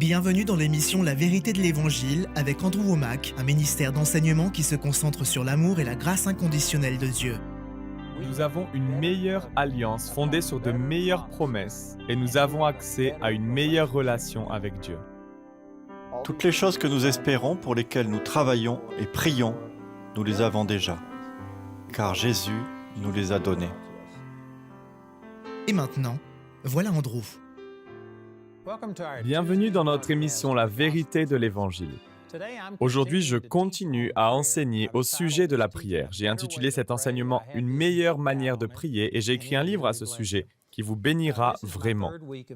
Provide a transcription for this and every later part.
Bienvenue dans l'émission La vérité de l'Évangile avec Andrew Wommack, un ministère d'enseignement qui se concentre sur l'amour et la grâce inconditionnelle de Dieu. Nous avons une meilleure alliance fondée sur de meilleures promesses et nous avons accès à une meilleure relation avec Dieu. Toutes les choses que nous espérons, pour lesquelles nous travaillons et prions, nous les avons déjà, car Jésus nous les a données. Et maintenant, voilà Andrew. Bienvenue dans notre émission La vérité de l'Évangile. Aujourd'hui, je continue à enseigner au sujet de la prière. J'ai intitulé cet enseignement « Une meilleure manière de prier » et j'ai écrit un livre à ce sujet qui vous bénira vraiment.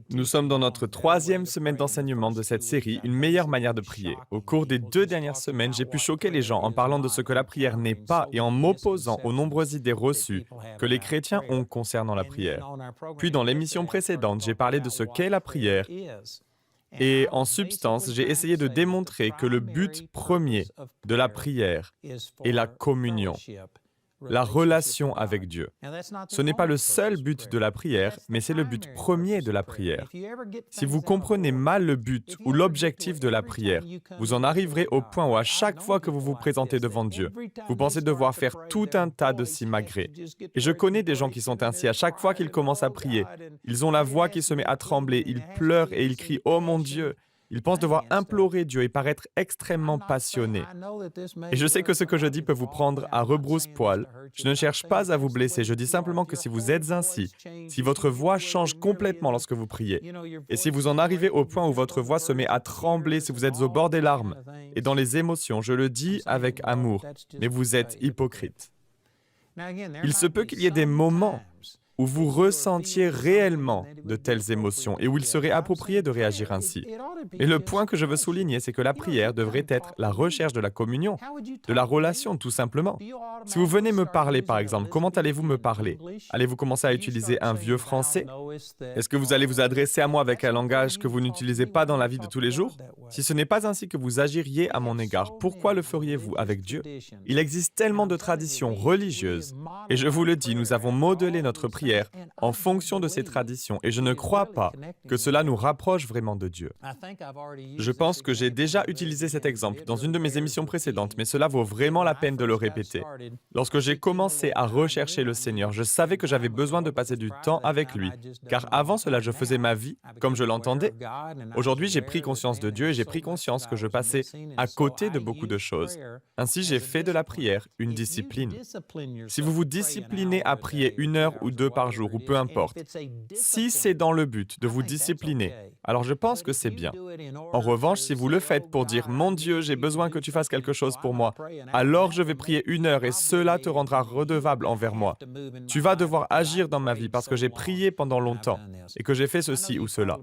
Nous sommes dans notre 3e semaine d'enseignement de cette série « Une meilleure manière de prier ». Au cours des 2 dernières semaines, j'ai pu choquer les gens en parlant de ce que la prière n'est pas et en m'opposant aux nombreuses idées reçues que les chrétiens ont concernant la prière. Puis dans l'émission précédente, j'ai parlé de ce qu'est la prière. Et en substance, j'ai essayé de démontrer que le but premier de la prière est la communion, la relation avec Dieu. Ce n'est pas le seul but de la prière, mais c'est le but premier de la prière. Si vous comprenez mal le but ou l'objectif de la prière, vous en arriverez au point où à chaque fois que vous vous présentez devant Dieu, vous pensez devoir faire tout un tas de simagrées. Et je connais des gens qui sont ainsi à chaque fois qu'ils commencent à prier. Ils ont la voix qui se met à trembler, ils pleurent et ils crient « Oh mon Dieu !» Ils pensent devoir implorer Dieu et paraître extrêmement passionnés. Et je sais que ce que je dis peut vous prendre à rebrousse-poil. Je ne cherche pas à vous blesser, je dis simplement que si vous êtes ainsi, si votre voix change complètement lorsque vous priez, et si vous en arrivez au point où votre voix se met à trembler, si vous êtes au bord des larmes, et dans les émotions, je le dis avec amour, mais vous êtes hypocrite. Il se peut qu'il y ait des moments où vous ressentiez réellement de telles émotions et où il serait approprié de réagir ainsi. Et le point que je veux souligner, c'est que la prière devrait être la recherche de la communion, de la relation, tout simplement. Si vous venez me parler, par exemple, comment allez-vous me parler? Allez-vous commencer à utiliser un vieux français? Est-ce que vous allez vous adresser à moi avec un langage que vous n'utilisez pas dans la vie de tous les jours? Si ce n'est pas ainsi que vous agiriez à mon égard, pourquoi le feriez-vous avec Dieu? Il existe tellement de traditions religieuses, et je vous le dis, nous avons modelé notre prière en fonction de ces traditions, et je ne crois pas que cela nous rapproche vraiment de Dieu. Je pense que j'ai déjà utilisé cet exemple dans une de mes émissions précédentes, mais cela vaut vraiment la peine de le répéter. Lorsque j'ai commencé à rechercher le Seigneur, je savais que j'avais besoin de passer du temps avec lui, car avant cela, je faisais ma vie comme je l'entendais. Aujourd'hui, j'ai pris conscience de Dieu et j'ai pris conscience que je passais à côté de beaucoup de choses. Ainsi, j'ai fait de la prière une discipline. Si vous vous disciplinez à prier 1 heure ou 2 par jour, ou peu importe, si c'est dans le but de vous discipliner, alors je pense que c'est bien. En revanche, si vous le faites pour dire « Mon Dieu, j'ai besoin que tu fasses quelque chose pour moi », alors je vais prier 1 heure et cela te rendra redevable envers moi. Tu vas devoir agir dans ma vie parce que j'ai prié pendant longtemps et que j'ai fait ceci ou cela.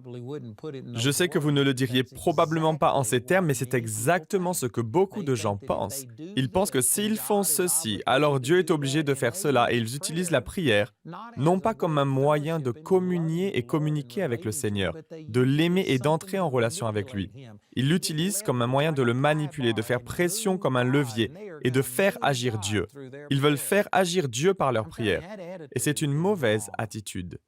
Je sais que vous ne le diriez probablement pas en ces termes, mais c'est exactement ce que beaucoup de gens pensent. Ils pensent que s'ils font ceci, alors Dieu est obligé de faire cela et ils utilisent la prière non pas comme un moyen de communier et communiquer avec le Seigneur, de l'aimer et d'entrer en relation avec lui. Ils l'utilisent comme un moyen de le manipuler, de faire pression comme un levier et de faire agir Dieu. Ils veulent faire agir Dieu par leur prière. Et c'est une mauvaise attitude.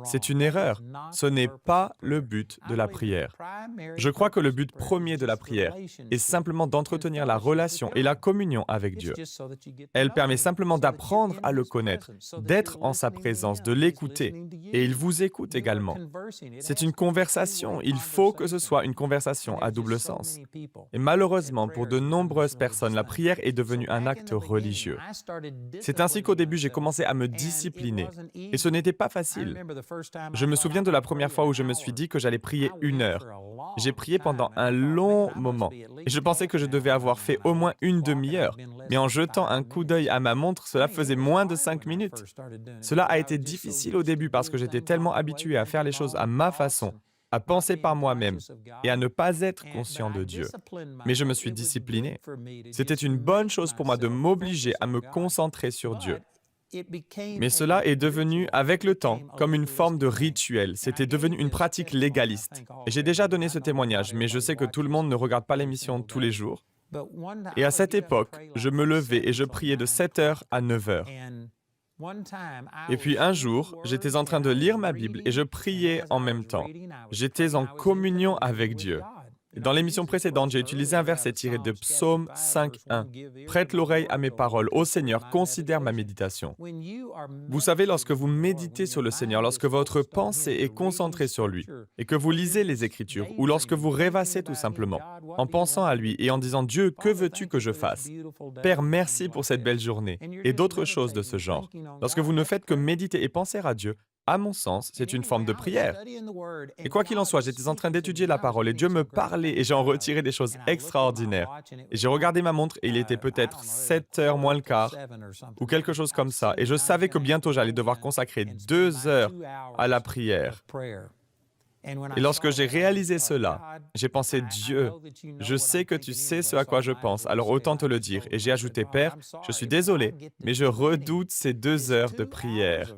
C'est une erreur. Ce n'est pas le but de la prière. Je crois que le but premier de la prière est simplement d'entretenir la relation et la communion avec Dieu. Elle permet simplement d'apprendre à le connaître, d'être en sa présence, de l'écouter. Et il vous écoute également. C'est une conversation. Il faut que ce soit une conversation à double sens. Et malheureusement, pour de nombreuses personnes, la prière est devenue un acte religieux. C'est ainsi qu'au début, j'ai commencé à me discipliner. Et ce n'était pas facile. Je me souviens de la première fois où je me suis dit que j'allais prier 1 heure. J'ai prié pendant un long moment et je pensais que je devais avoir fait au moins une demi-heure. Mais en jetant un coup d'œil à ma montre, cela faisait moins de 5 minutes. Cela a été difficile au début parce que j'étais tellement habitué à faire les choses à ma façon, à penser par moi-même et à ne pas être conscient de Dieu. Mais je me suis discipliné. C'était une bonne chose pour moi de m'obliger à me concentrer sur Dieu. Mais cela est devenu, avec le temps, comme une forme de rituel. C'était devenu une pratique légaliste. Et j'ai déjà donné ce témoignage, mais je sais que tout le monde ne regarde pas l'émission tous les jours. Et à cette époque, je me levais et je priais de 7 heures à 9 heures. Et puis un jour, j'étais en train de lire ma Bible et je priais en même temps. J'étais en communion avec Dieu. Dans l'émission précédente, j'ai utilisé un verset tiré de Psaume 5:1. « Prête l'oreille à mes paroles, ô Seigneur, considère ma méditation. » Vous savez, lorsque vous méditez sur le Seigneur, lorsque votre pensée est concentrée sur lui, et que vous lisez les Écritures, ou lorsque vous rêvassez tout simplement, en pensant à lui et en disant « Dieu, que veux-tu que je fasse? Père, merci pour cette belle journée » et d'autres choses de ce genre. Lorsque vous ne faites que méditer et penser à Dieu, à mon sens, c'est une forme de prière. Et quoi qu'il en soit, j'étais en train d'étudier la parole et Dieu me parlait et j'en retirais des choses extraordinaires. Et j'ai regardé ma montre et il était peut-être 7h moins le quart ou quelque chose comme ça. Et je savais que bientôt j'allais devoir consacrer 2 heures à la prière. Et lorsque j'ai réalisé cela, j'ai pensé, Dieu, je sais que tu sais ce à quoi je pense, alors autant te le dire. Et j'ai ajouté, Père, je suis désolé, mais je redoute ces 2 heures de prière.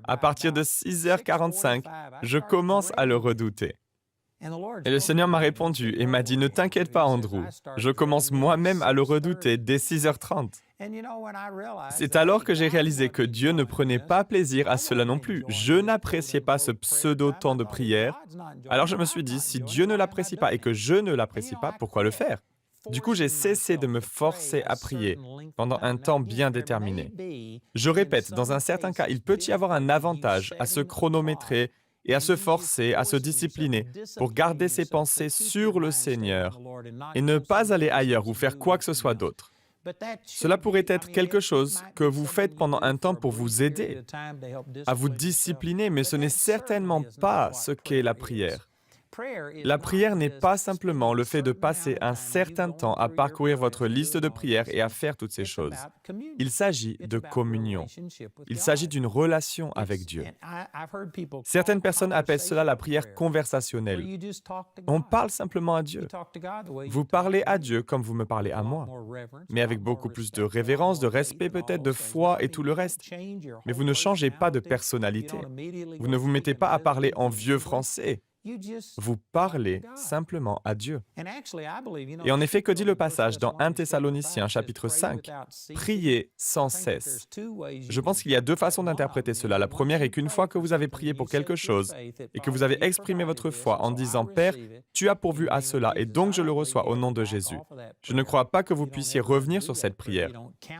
À partir de 6h45, je commence à le redouter. Et le Seigneur m'a répondu et m'a dit, ne t'inquiète pas, Andrew, je commence moi-même à le redouter dès 6h30. C'est alors que j'ai réalisé que Dieu ne prenait pas plaisir à cela non plus. Je n'appréciais pas ce pseudo-temps de prière. Alors je me suis dit, si Dieu ne l'apprécie pas et que je ne l'apprécie pas, pourquoi le faire? Du coup, j'ai cessé de me forcer à prier pendant un temps bien déterminé. Je répète, dans un certain cas, il peut y avoir un avantage à se chronométrer et à se forcer, à se discipliner pour garder ses pensées sur le Seigneur et ne pas aller ailleurs ou faire quoi que ce soit d'autre. Cela pourrait être quelque chose que vous faites pendant un temps pour vous aider à vous discipliner, mais ce n'est certainement pas ce qu'est la prière. La prière n'est pas simplement le fait de passer un certain temps à parcourir votre liste de prières et à faire toutes ces choses. Il s'agit de communion. Il s'agit d'une relation avec Dieu. Certaines personnes appellent cela la prière conversationnelle. On parle simplement à Dieu. Vous parlez à Dieu comme vous me parlez à moi, mais avec beaucoup plus de révérence, de respect peut-être, de foi et tout le reste. Mais vous ne changez pas de personnalité. Vous ne vous mettez pas à parler en vieux français. Vous parlez simplement à Dieu. Et en effet, que dit le passage dans 1 Thessaloniciens chapitre 5 ? Priez sans cesse. Je pense qu'il y a 2 façons d'interpréter cela. La première est qu'une fois que vous avez prié pour quelque chose et que vous avez exprimé votre foi en disant « Père, tu as pourvu à cela et donc je le reçois au nom de Jésus ». Je ne crois pas que vous puissiez revenir sur cette prière.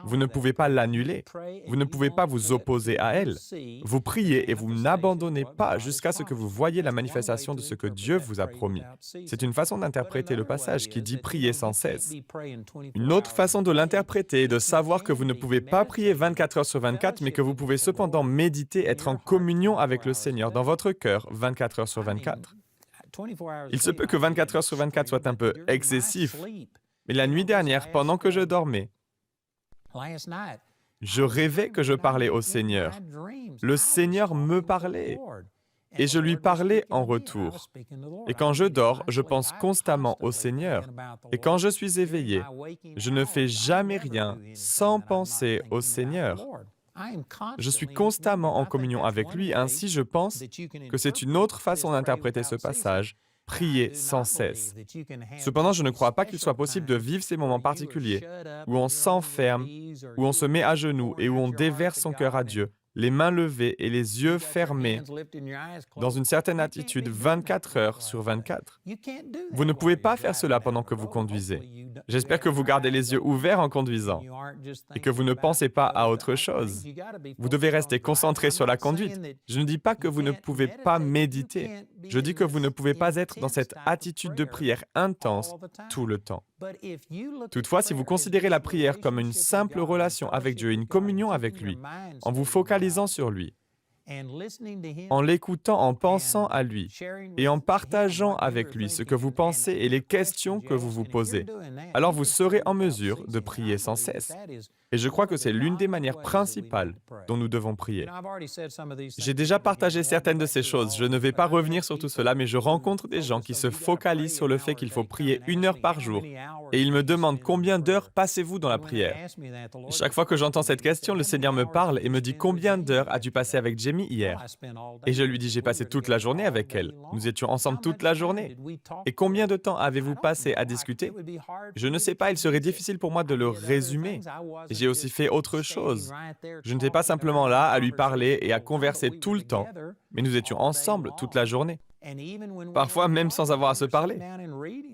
Vous ne pouvez pas l'annuler. Vous ne pouvez pas vous opposer à elle. Vous priez et vous n'abandonnez pas jusqu'à ce que vous voyiez la manifestation de ce que Dieu vous a promis. C'est une façon d'interpréter le passage qui dit « prier sans cesse ». Une autre façon de l'interpréter est de savoir que vous ne pouvez pas prier 24 heures sur 24, mais que vous pouvez cependant méditer, être en communion avec le Seigneur dans votre cœur 24 heures sur 24. Il se peut que 24 heures sur 24 soit un peu excessif, mais la nuit dernière, pendant que je dormais, je rêvais que je parlais au Seigneur. Le Seigneur me parlait. Et je lui parlais en retour. Et quand je dors, je pense constamment au Seigneur. Et quand je suis éveillé, je ne fais jamais rien sans penser au Seigneur. Je suis constamment en communion avec lui, ainsi je pense que c'est une autre façon d'interpréter ce passage, prier sans cesse. Cependant, je ne crois pas qu'il soit possible de vivre ces moments particuliers où on s'enferme, où on se met à genoux et où on déverse son cœur à Dieu, les mains levées et les yeux fermés, dans une certaine attitude 24 heures sur 24. Vous ne pouvez pas faire cela pendant que vous conduisez. J'espère que vous gardez les yeux ouverts en conduisant et que vous ne pensez pas à autre chose. Vous devez rester concentré sur la conduite. Je ne dis pas que vous ne pouvez pas méditer. Je dis que vous ne pouvez pas être dans cette attitude de prière intense tout le temps. Toutefois, si vous considérez la prière comme une simple relation avec Dieu, une communion avec lui, en vous focalisant sur lui, en l'écoutant, en pensant à lui et en partageant avec lui ce que vous pensez et les questions que vous vous posez, alors vous serez en mesure de prier sans cesse. Et je crois que c'est l'une des manières principales dont nous devons prier. J'ai déjà partagé certaines de ces choses. Je ne vais pas revenir sur tout cela, mais je rencontre des gens qui se focalisent sur le fait qu'il faut prier 1 heure par jour. Et ils me demandent combien d'heures passez-vous dans la prière. Chaque fois que j'entends cette question, le Seigneur me parle et me dit combien d'heures as-tu passé avec Jamie amie hier. Et je lui dis, j'ai passé toute la journée avec elle. Nous étions ensemble toute la journée. Et combien de temps avez-vous passé à discuter? Je ne sais pas, il serait difficile pour moi de le résumer. J'ai aussi fait autre chose. Je n'étais pas simplement là à lui parler et à converser tout le temps, mais nous étions ensemble toute la journée. Parfois même sans avoir à se parler.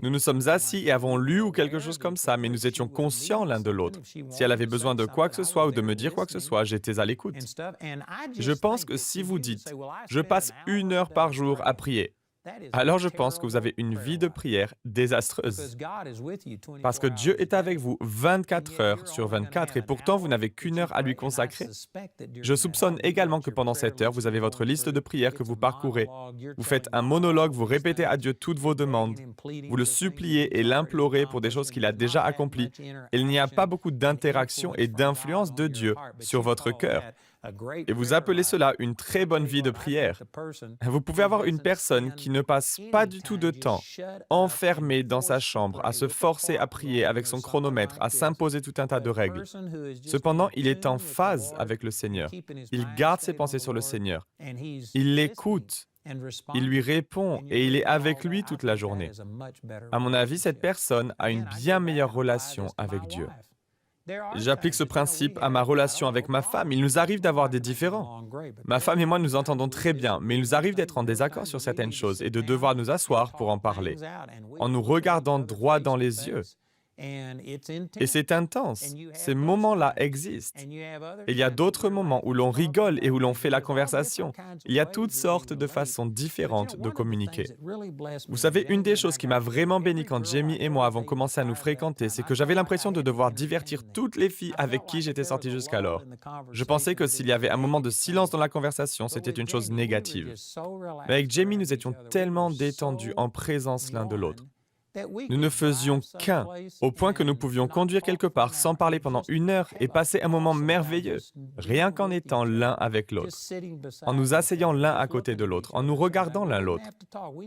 Nous nous sommes assis et avons lu ou quelque chose comme ça, mais nous étions conscients l'un de l'autre. Si elle avait besoin de quoi que ce soit ou de me dire quoi que ce soit, j'étais à l'écoute. Je pense que si vous dites « je passe 1 heure par jour à prier », alors je pense que vous avez une vie de prière désastreuse. Parce que Dieu est avec vous 24 heures sur 24 et pourtant vous n'avez qu'1 heure à lui consacrer. Je soupçonne également que pendant cette heure, vous avez votre liste de prières que vous parcourez. Vous faites un monologue, vous répétez à Dieu toutes vos demandes. Vous le suppliez et l'implorez pour des choses qu'il a déjà accomplies. Il n'y a pas beaucoup d'interaction et d'influence de Dieu sur votre cœur. Et vous appelez cela une très bonne vie de prière. Vous pouvez avoir une personne qui ne passe pas du tout de temps enfermée dans sa chambre, à se forcer à prier avec son chronomètre, à s'imposer tout un tas de règles. Cependant, il est en phase avec le Seigneur. Il garde ses pensées sur le Seigneur. Il l'écoute. Il lui répond et il est avec lui toute la journée. À mon avis, cette personne a une bien meilleure relation avec Dieu. J'applique ce principe à ma relation avec ma femme. Il nous arrive d'avoir des différends. Ma femme et moi nous entendons très bien, mais il nous arrive d'être en désaccord sur certaines choses et de devoir nous asseoir pour en parler, en nous regardant droit dans les yeux. Et c'est intense. Ces moments-là existent. Il y a d'autres moments où l'on rigole et où l'on fait la conversation. Il y a toutes sortes de façons différentes de communiquer. Vous savez, une des choses qui m'a vraiment béni quand Jamie et moi avons commencé à nous fréquenter, c'est que j'avais l'impression de devoir divertir toutes les filles avec qui j'étais sorti jusqu'alors. Je pensais que s'il y avait un moment de silence dans la conversation, c'était une chose négative. Mais avec Jamie, nous étions tellement détendus en présence l'un de l'autre. Nous ne faisions qu'un, au point que nous pouvions conduire quelque part sans parler pendant 1 heure et passer un moment merveilleux, rien qu'en étant l'un avec l'autre, en nous asseyant l'un à côté de l'autre, en nous regardant l'un l'autre.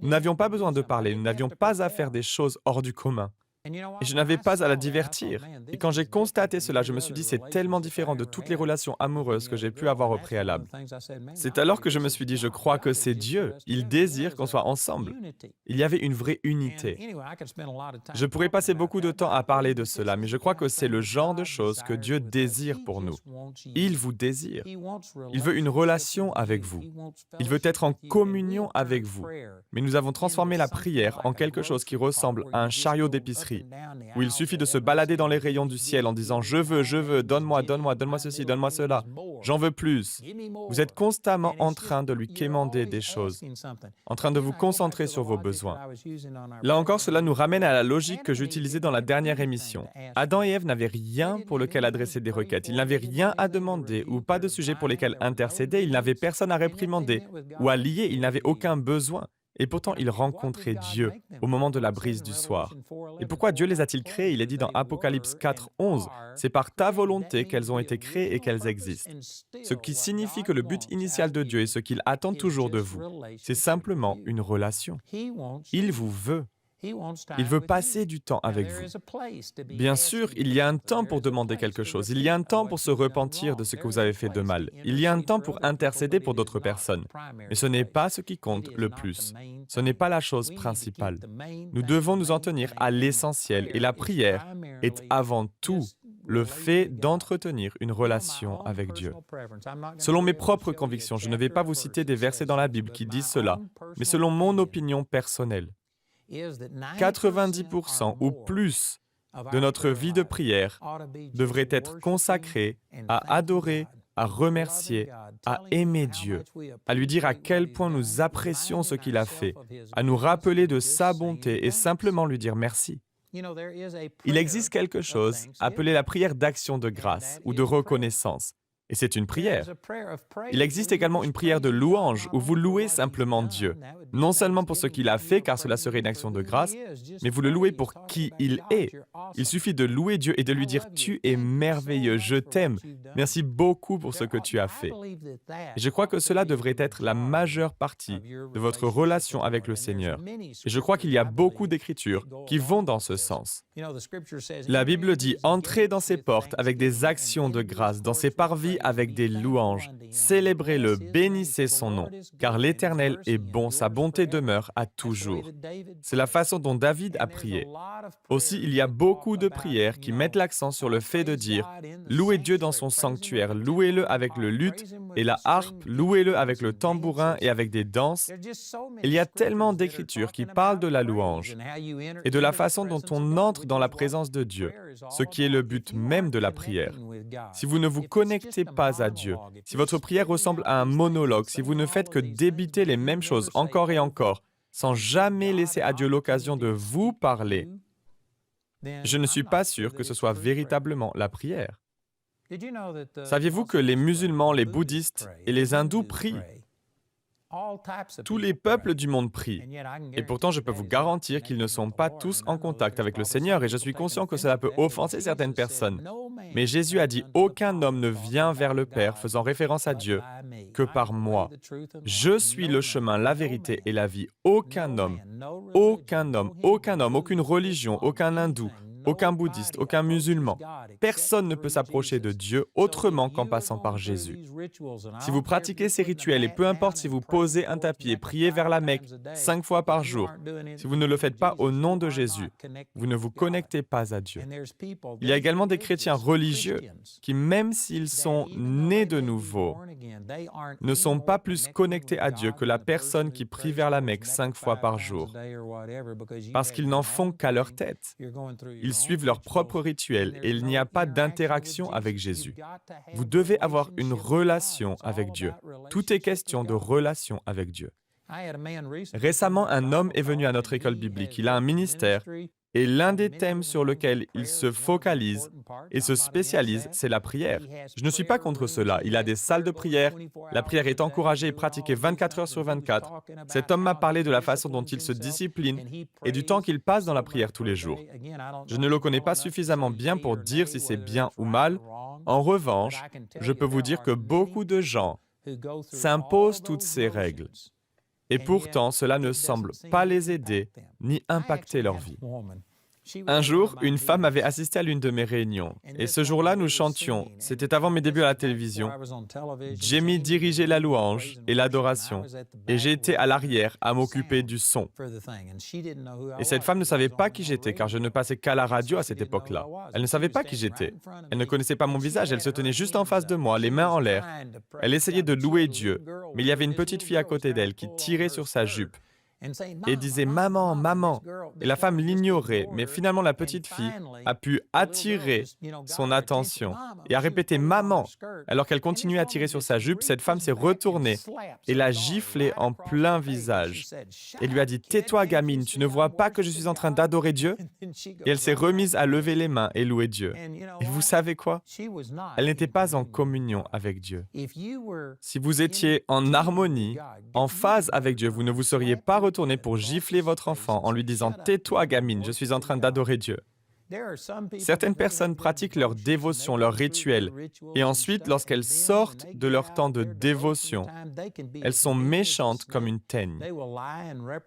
Nous n'avions pas besoin de parler, nous n'avions pas à faire des choses hors du commun. Et je n'avais pas à la divertir. Et quand j'ai constaté cela, je me suis dit, c'est tellement différent de toutes les relations amoureuses que j'ai pu avoir au préalable. C'est alors que je me suis dit, je crois que c'est Dieu. Il désire qu'on soit ensemble. Il y avait une vraie unité. Je pourrais passer beaucoup de temps à parler de cela, mais je crois que c'est le genre de choses que Dieu désire pour nous. Il vous désire. Il veut une relation avec vous. Il veut être en communion avec vous. Mais nous avons transformé la prière en quelque chose qui ressemble à un chariot d'épicerie, où il suffit de se balader dans les rayons du ciel en disant « je veux, donne-moi, donne-moi, donne-moi ceci, donne-moi cela, j'en veux plus ». Vous êtes constamment en train de lui quémander des choses, en train de vous concentrer sur vos besoins. Là encore, cela nous ramène à la logique que j'utilisais dans la dernière émission. Adam et Ève n'avaient rien pour lequel adresser des requêtes, ils n'avaient rien à demander ou pas de sujet pour lesquels intercéder, ils n'avaient personne à réprimander ou à lier, ils n'avaient aucun besoin. Et pourtant, ils rencontraient Dieu au moment de la brise du soir. Et pourquoi Dieu les a-t-il créés? Il est dit dans Apocalypse 4, 11, « C'est par ta volonté qu'elles ont été créées et qu'elles existent. » Ce qui signifie que le but initial de Dieu et ce qu'il attend toujours de vous, c'est simplement une relation. Il vous veut. Il veut passer du temps avec vous. Bien sûr, il y a un temps pour demander quelque chose. Il y a un temps pour se repentir de ce que vous avez fait de mal. Il y a un temps pour intercéder pour d'autres personnes. Mais ce n'est pas ce qui compte le plus. Ce n'est pas la chose principale. Nous devons nous en tenir à l'essentiel et la prière est avant tout le fait d'entretenir une relation avec Dieu. Selon mes propres convictions, je ne vais pas vous citer des versets dans la Bible qui disent cela, mais selon mon opinion personnelle, 90% ou plus de notre vie de prière devrait être consacrée à adorer, à remercier, à aimer Dieu, à lui dire à quel point nous apprécions ce qu'il a fait, à nous rappeler de sa bonté et simplement lui dire merci. Il existe quelque chose appelé la prière d'action de grâce ou de reconnaissance. Et c'est une prière. Il existe également une prière de louange où vous louez simplement Dieu, non seulement pour ce qu'il a fait, car cela serait une action de grâce, mais vous le louez pour qui il est. Il suffit de louer Dieu et de lui dire « Tu es merveilleux, je t'aime, merci beaucoup pour ce que tu as fait ». Et je crois que cela devrait être la majeure partie de votre relation avec le Seigneur. Et je crois qu'il y a beaucoup d'écritures qui vont dans ce sens. La Bible dit « Entrez dans ses portes avec des actions de grâce, dans ses parvis Allez-y avec des louanges, célébrez-le, bénissez son nom, car l'Éternel est bon, sa bonté demeure à toujours. C'est la façon dont David a prié. Aussi, il y a beaucoup de prières qui mettent l'accent sur le fait de dire « Louez Dieu dans son sanctuaire, louez-le avec le luth et la harpe, louez-le avec le tambourin et avec des danses ». Il y a tellement d'écritures qui parlent de la louange et de la façon dont on entre dans la présence de Dieu, ce qui est le but même de la prière. Si vous ne vous connectez pas à Dieu, si votre prière ressemble à un monologue, si vous ne faites que débiter les mêmes choses encore et encore, sans jamais laisser à Dieu l'occasion de vous parler, je ne suis pas sûr que ce soit véritablement la prière. Saviez-vous que les musulmans, les bouddhistes et les hindous prient? Tous les peuples du monde prient. Et pourtant, je peux vous garantir qu'ils ne sont pas tous en contact avec le Seigneur et je suis conscient que cela peut offenser certaines personnes. Mais Jésus a dit « Aucun homme ne vient vers le Père, faisant référence à Dieu, que par moi. Je suis le chemin, la vérité et la vie. Aucun homme, aucune religion, aucun hindou, aucun bouddhiste, aucun musulman. Personne ne peut s'approcher de Dieu autrement qu'en passant par Jésus. Si vous pratiquez ces rituels, et peu importe si vous posez un tapis et priez vers la Mecque 5 fois par jour, si vous ne le faites pas au nom de Jésus, vous ne vous connectez pas à Dieu. Il y a également des chrétiens religieux qui, même s'ils sont nés de nouveau, ne sont pas plus connectés à Dieu que la personne qui prie vers la Mecque 5 fois par jour, parce qu'ils n'en font qu'à leur tête. Ils suivent leurs propres rituels et il n'y a pas d'interaction avec Jésus. Vous devez avoir une relation avec Dieu. Tout est question de relation avec Dieu. Récemment, un homme est venu à notre école biblique. Il a un ministère et l'un des thèmes sur lesquels il se focalise et se spécialise, c'est la prière. Je ne suis pas contre cela. Il a des salles de prière. La prière est encouragée et pratiquée 24 heures sur 24. Cet homme m'a parlé de la façon dont il se discipline et du temps qu'il passe dans la prière tous les jours. Je ne le connais pas suffisamment bien pour dire si c'est bien ou mal. En revanche, je peux vous dire que beaucoup de gens s'imposent toutes ces règles. Et pourtant, cela ne semble pas les aider ni impacter leur vie. Un jour, une femme avait assisté à l'une de mes réunions. Et ce jour-là, nous chantions, c'était avant mes débuts à la télévision, Jamie dirigeait la louange et l'adoration, et j'étais à l'arrière à m'occuper du son. Et cette femme ne savait pas qui j'étais, car je ne passais qu'à la radio à cette époque-là. Elle ne savait pas qui j'étais. Elle ne connaissait pas mon visage, elle se tenait juste en face de moi, les mains en l'air. Elle essayait de louer Dieu, mais il y avait une petite fille à côté d'elle qui tirait sur sa jupe et disait « Maman, maman ». Et la femme l'ignorait, mais finalement la petite fille a pu attirer son attention et a répété « Maman ». Alors qu'elle continuait à tirer sur sa jupe, cette femme s'est retournée et l'a giflée en plein visage et lui a dit « Tais-toi, gamine, tu ne vois pas que je suis en train d'adorer Dieu ?» Et elle s'est remise à lever les mains et louer Dieu. Et vous savez quoi? Elle n'était pas en communion avec Dieu. Si vous étiez en harmonie, en phase avec Dieu, vous ne vous seriez pas retourné pour gifler votre enfant en lui disant « Tais-toi, gamine, je suis en train d'adorer Dieu ». Certaines personnes pratiquent leur dévotion, leur rituel, et ensuite, lorsqu'elles sortent de leur temps de dévotion, elles sont méchantes comme une teigne.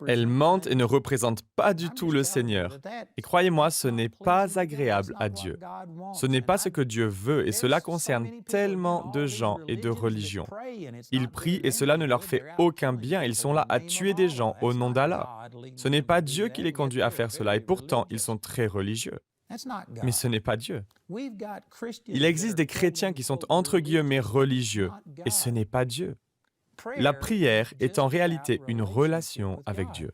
Elles mentent et ne représentent pas du tout le Seigneur. Et croyez-moi, ce n'est pas agréable à Dieu. Ce n'est pas ce que Dieu veut, et cela concerne tellement de gens et de religions. Ils prient et cela ne leur fait aucun bien. Ils sont là à tuer des gens au nom d'Allah. Ce n'est pas Dieu qui les conduit à faire cela, et pourtant, ils sont très religieux. Mais ce n'est pas Dieu. Il existe des chrétiens qui sont entre guillemets religieux, et ce n'est pas Dieu. La prière est en réalité une relation avec Dieu.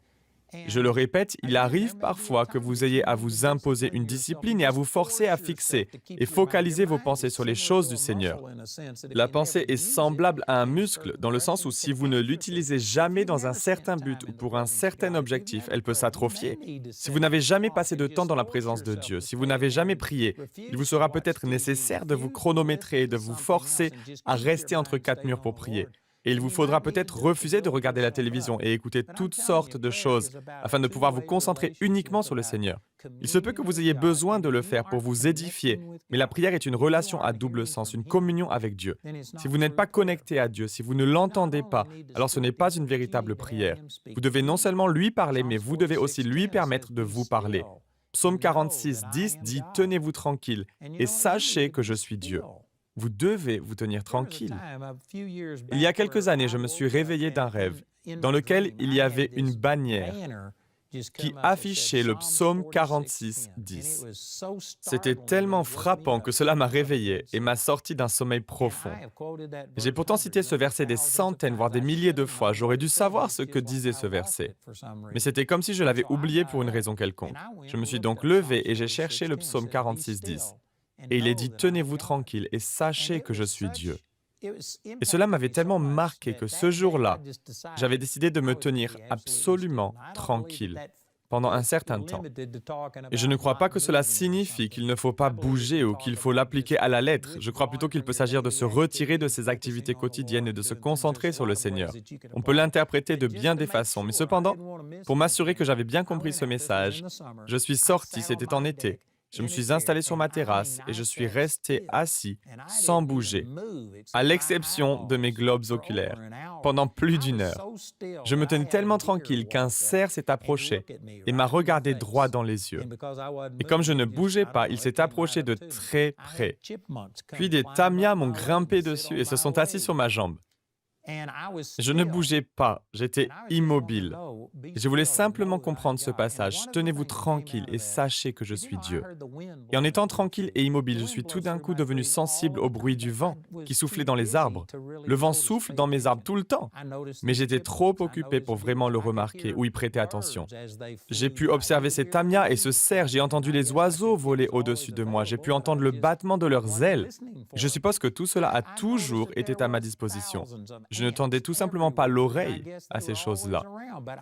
Je le répète, il arrive parfois que vous ayez à vous imposer une discipline et à vous forcer à fixer et focaliser vos pensées sur les choses du Seigneur. La pensée est semblable à un muscle dans le sens où si vous ne l'utilisez jamais dans un certain but ou pour un certain objectif, elle peut s'atrophier. Si vous n'avez jamais passé de temps dans la présence de Dieu, si vous n'avez jamais prié, il vous sera peut-être nécessaire de vous chronométrer et de vous forcer à rester entre quatre murs pour prier. Et il vous faudra peut-être refuser de regarder la télévision et écouter toutes sortes de choses afin de pouvoir vous concentrer uniquement sur le Seigneur. Il se peut que vous ayez besoin de le faire pour vous édifier, mais la prière est une relation à double sens, une communion avec Dieu. Si vous n'êtes pas connecté à Dieu, si vous ne l'entendez pas, alors ce n'est pas une véritable prière. Vous devez non seulement lui parler, mais vous devez aussi lui permettre de vous parler. Psaume 46, 10 dit « Tenez-vous tranquille et sachez que je suis Dieu ». Vous devez vous tenir tranquille. Il y a quelques années, je me suis réveillé d'un rêve dans lequel il y avait une bannière qui affichait le psaume 46, 10. C'était tellement frappant que cela m'a réveillé et m'a sorti d'un sommeil profond. J'ai pourtant cité ce verset des centaines, voire des milliers de fois. J'aurais dû savoir ce que disait ce verset. Mais c'était comme si je l'avais oublié pour une raison quelconque. Je me suis donc levé et j'ai cherché le psaume 46, 10. Et il est dit « Tenez-vous tranquille et sachez que je suis Dieu ». Et cela m'avait tellement marqué que ce jour-là, j'avais décidé de me tenir absolument tranquille pendant un certain temps. Et je ne crois pas que cela signifie qu'il ne faut pas bouger ou qu'il faut l'appliquer à la lettre. Je crois plutôt qu'il peut s'agir de se retirer de ses activités quotidiennes et de se concentrer sur le Seigneur. On peut l'interpréter de bien des façons, mais cependant, pour m'assurer que j'avais bien compris ce message, je suis sorti, c'était en été. Je me suis installé sur ma terrasse et je suis resté assis, sans bouger, à l'exception de mes globes oculaires, pendant plus d'1 heure. Je me tenais tellement tranquille qu'un cerf s'est approché et m'a regardé droit dans les yeux. Et comme je ne bougeais pas, il s'est approché de très près. Puis des tamias m'ont grimpé dessus et se sont assis sur ma jambe. Je ne bougeais pas, j'étais immobile. Je voulais simplement comprendre ce passage. Tenez-vous tranquille et sachez que je suis Dieu. Et en étant tranquille et immobile, je suis tout d'un coup devenu sensible au bruit du vent qui soufflait dans les arbres. Le vent souffle dans mes arbres tout le temps, mais j'étais trop occupé pour vraiment le remarquer ou y prêter attention. J'ai pu observer ces tamias et ce cerf, j'ai entendu les oiseaux voler au-dessus de moi, j'ai pu entendre le battement de leurs ailes. Je suppose que tout cela a toujours été à ma disposition. Je ne tendais tout simplement pas l'oreille à ces choses-là.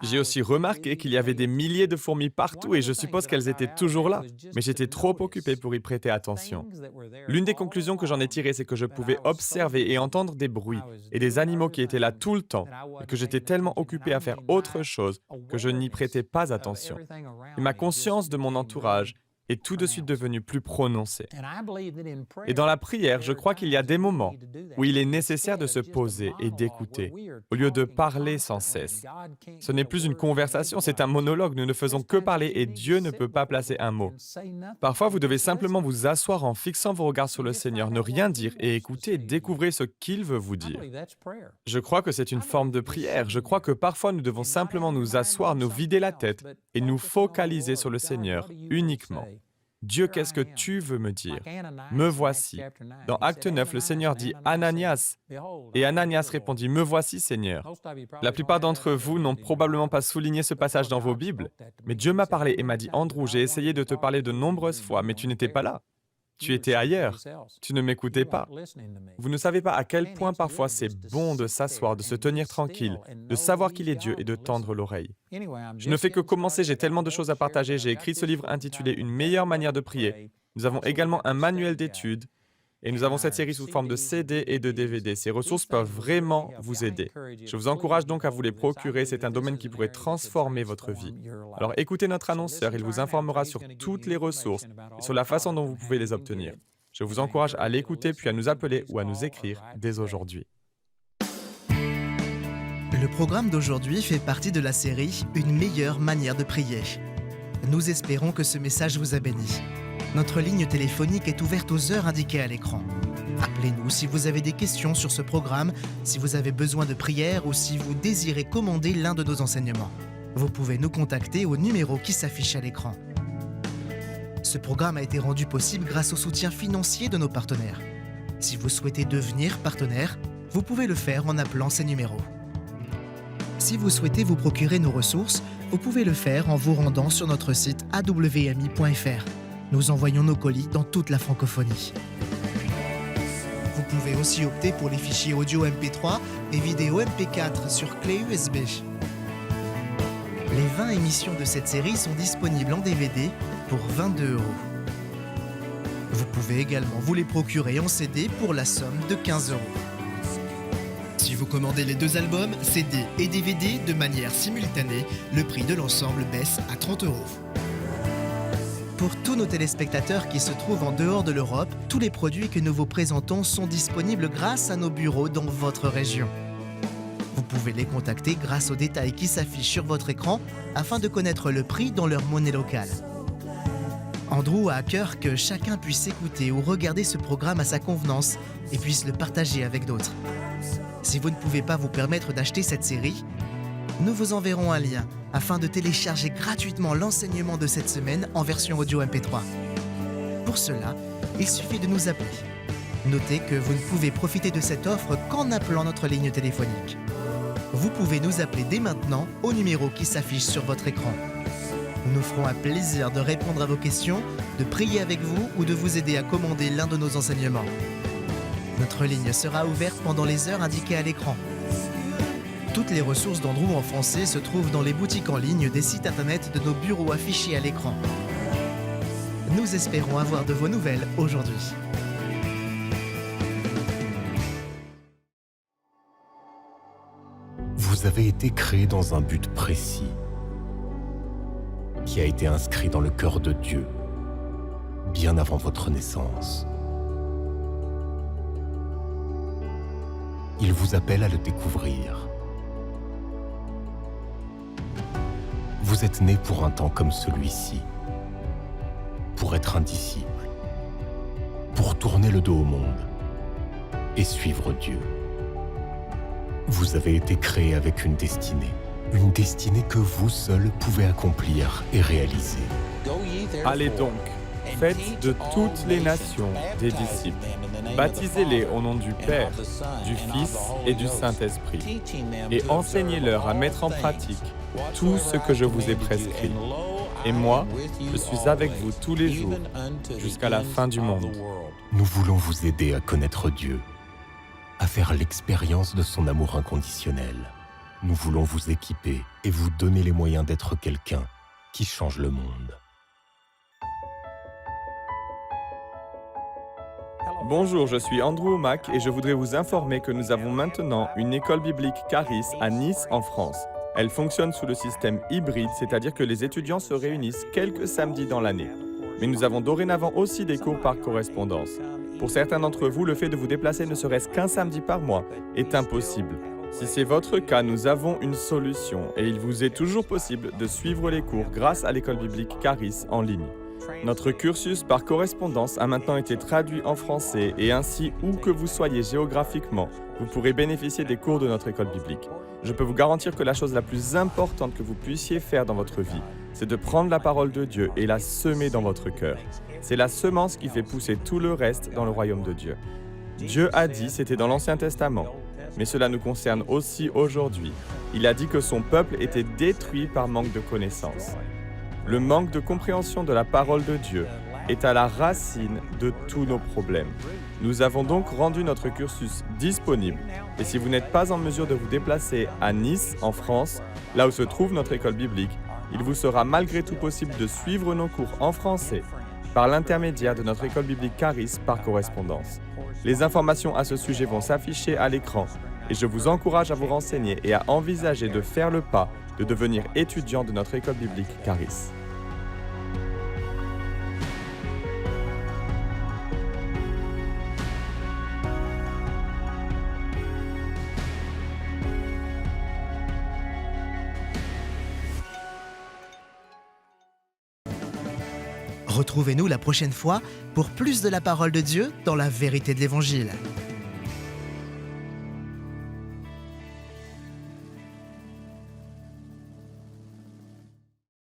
J'ai aussi remarqué qu'il y avait des milliers de fourmis partout et je suppose qu'elles étaient toujours là, mais j'étais trop occupé pour y prêter attention. L'une des conclusions que j'en ai tirées, c'est que je pouvais observer et entendre des bruits et des animaux qui étaient là tout le temps et que j'étais tellement occupé à faire autre chose que je n'y prêtais pas attention. Et ma conscience de mon entourage est tout de suite devenue plus prononcée. Et dans la prière, je crois qu'il y a des moments où il est nécessaire de se poser et d'écouter, au lieu de parler sans cesse. Ce n'est plus une conversation, c'est un monologue, nous ne faisons que parler et Dieu ne peut pas placer un mot. Parfois, vous devez simplement vous asseoir en fixant vos regards sur le Seigneur, ne rien dire et écouter, découvrez ce qu'il veut vous dire. Je crois que c'est une forme de prière, je crois que parfois nous devons simplement nous asseoir, nous vider la tête et nous focaliser sur le Seigneur uniquement. Dieu, qu'est-ce que tu veux me dire? Me voici. Dans Acte 9, le Seigneur dit « Ananias ». Et Ananias répondit « Me voici, Seigneur ». La plupart d'entre vous n'ont probablement pas souligné ce passage dans vos Bibles, mais Dieu m'a parlé et m'a dit « Andrew, j'ai essayé de te parler de nombreuses fois, mais tu n'étais pas là. Tu étais ailleurs. Tu ne m'écoutais pas. » Vous ne savez pas à quel point parfois c'est bon de s'asseoir, de se tenir tranquille, de savoir qu'il est Dieu et de tendre l'oreille. Je ne fais que commencer, j'ai tellement de choses à partager. J'ai écrit ce livre intitulé « Une meilleure manière de prier ». Nous avons également un manuel d'études et nous avons cette série sous forme de CD et de DVD. Ces ressources peuvent vraiment vous aider. Je vous encourage donc à vous les procurer. C'est un domaine qui pourrait transformer votre vie. Alors écoutez notre annonceur, il vous informera sur toutes les ressources et sur la façon dont vous pouvez les obtenir. Je vous encourage à l'écouter puis à nous appeler ou à nous écrire dès aujourd'hui. Le programme d'aujourd'hui fait partie de la série « Une meilleure manière de prier ». Nous espérons que ce message vous a béni. Notre ligne téléphonique est ouverte aux heures indiquées à l'écran. Appelez-nous si vous avez des questions sur ce programme, si vous avez besoin de prière ou si vous désirez commander l'un de nos enseignements. Vous pouvez nous contacter au numéro qui s'affiche à l'écran. Ce programme a été rendu possible grâce au soutien financier de nos partenaires. Si vous souhaitez devenir partenaire, vous pouvez le faire en appelant ces numéros. Si vous souhaitez vous procurer nos ressources, vous pouvez le faire en vous rendant sur notre site awmi.fr. Nous envoyons nos colis dans toute la francophonie. Vous pouvez aussi opter pour les fichiers audio MP3 et vidéo MP4 sur clé USB. Les 20 émissions de cette série sont disponibles en DVD pour 22 €. Vous pouvez également vous les procurer en CD pour la somme de 15 €. Si vous commandez les 2 albums, CD et DVD de manière simultanée, le prix de l'ensemble baisse à 30 €. Pour tous nos téléspectateurs qui se trouvent en dehors de l'Europe, tous les produits que nous vous présentons sont disponibles grâce à nos bureaux dans votre région. Vous pouvez les contacter grâce aux détails qui s'affichent sur votre écran afin de connaître le prix dans leur monnaie locale. Andrew a à cœur que chacun puisse écouter ou regarder ce programme à sa convenance et puisse le partager avec d'autres. Si vous ne pouvez pas vous permettre d'acheter cette série, nous vous enverrons un lien afin de télécharger gratuitement l'enseignement de cette semaine en version audio MP3. Pour cela, il suffit de nous appeler. Notez que vous ne pouvez profiter de cette offre qu'en appelant notre ligne téléphonique. Vous pouvez nous appeler dès maintenant au numéro qui s'affiche sur votre écran. Nous nous ferons un plaisir de répondre à vos questions, de prier avec vous ou de vous aider à commander l'un de nos enseignements. Notre ligne sera ouverte pendant les heures indiquées à l'écran. Toutes les ressources d'Andrew en français se trouvent dans les boutiques en ligne des sites internet de nos bureaux affichés à l'écran. Nous espérons avoir de vos nouvelles aujourd'hui. Vous avez été créé dans un but précis, qui a été inscrit dans le cœur de Dieu, bien avant votre naissance. Il vous appelle à le découvrir. Vous êtes né pour un temps comme celui-ci, pour être un disciple, pour tourner le dos au monde et suivre Dieu. Vous avez été créé avec une destinée que vous seul pouvez accomplir et réaliser. Allez donc, faites de toutes les nations des disciples. Baptisez-les au nom du Père, du Fils et du Saint-Esprit, et enseignez-leur à mettre en pratique tout ce que je vous ai prescrit. Et moi, je suis avec vous tous les jours, jusqu'à la fin du monde. Nous voulons vous aider à connaître Dieu, à faire l'expérience de son amour inconditionnel. Nous voulons vous équiper et vous donner les moyens d'être quelqu'un qui change le monde. Bonjour, je suis Andrew Mack et je voudrais vous informer que nous avons maintenant une école biblique Charis à Nice, en France. Elle fonctionne sous le système hybride, c'est-à-dire que les étudiants se réunissent quelques samedis dans l'année. Mais nous avons dorénavant aussi des cours par correspondance. Pour certains d'entre vous, le fait de vous déplacer ne serait-ce qu'un samedi par mois est impossible. Si c'est votre cas, nous avons une solution et il vous est toujours possible de suivre les cours grâce à l'école biblique Charis en ligne. Notre cursus par correspondance a maintenant été traduit en français et ainsi, où que vous soyez géographiquement, vous pourrez bénéficier des cours de notre école biblique. Je peux vous garantir que la chose la plus importante que vous puissiez faire dans votre vie, c'est de prendre la parole de Dieu et la semer dans votre cœur. C'est la semence qui fait pousser tout le reste dans le royaume de Dieu. Dieu a dit, c'était dans l'Ancien Testament, mais cela nous concerne aussi aujourd'hui. Il a dit que son peuple était détruit par manque de connaissance. Le manque de compréhension de la parole de Dieu est à la racine de tous nos problèmes. Nous avons donc rendu notre cursus disponible. Et si vous n'êtes pas en mesure de vous déplacer à Nice, en France, là où se trouve notre école biblique, il vous sera malgré tout possible de suivre nos cours en français par l'intermédiaire de notre école biblique Charis par correspondance. Les informations à ce sujet vont s'afficher à l'écran et je vous encourage à vous renseigner et à envisager de faire le pas de devenir étudiant de notre école biblique Charis. Retrouvez-nous la prochaine fois pour plus de la parole de Dieu dans la vérité de l'Évangile.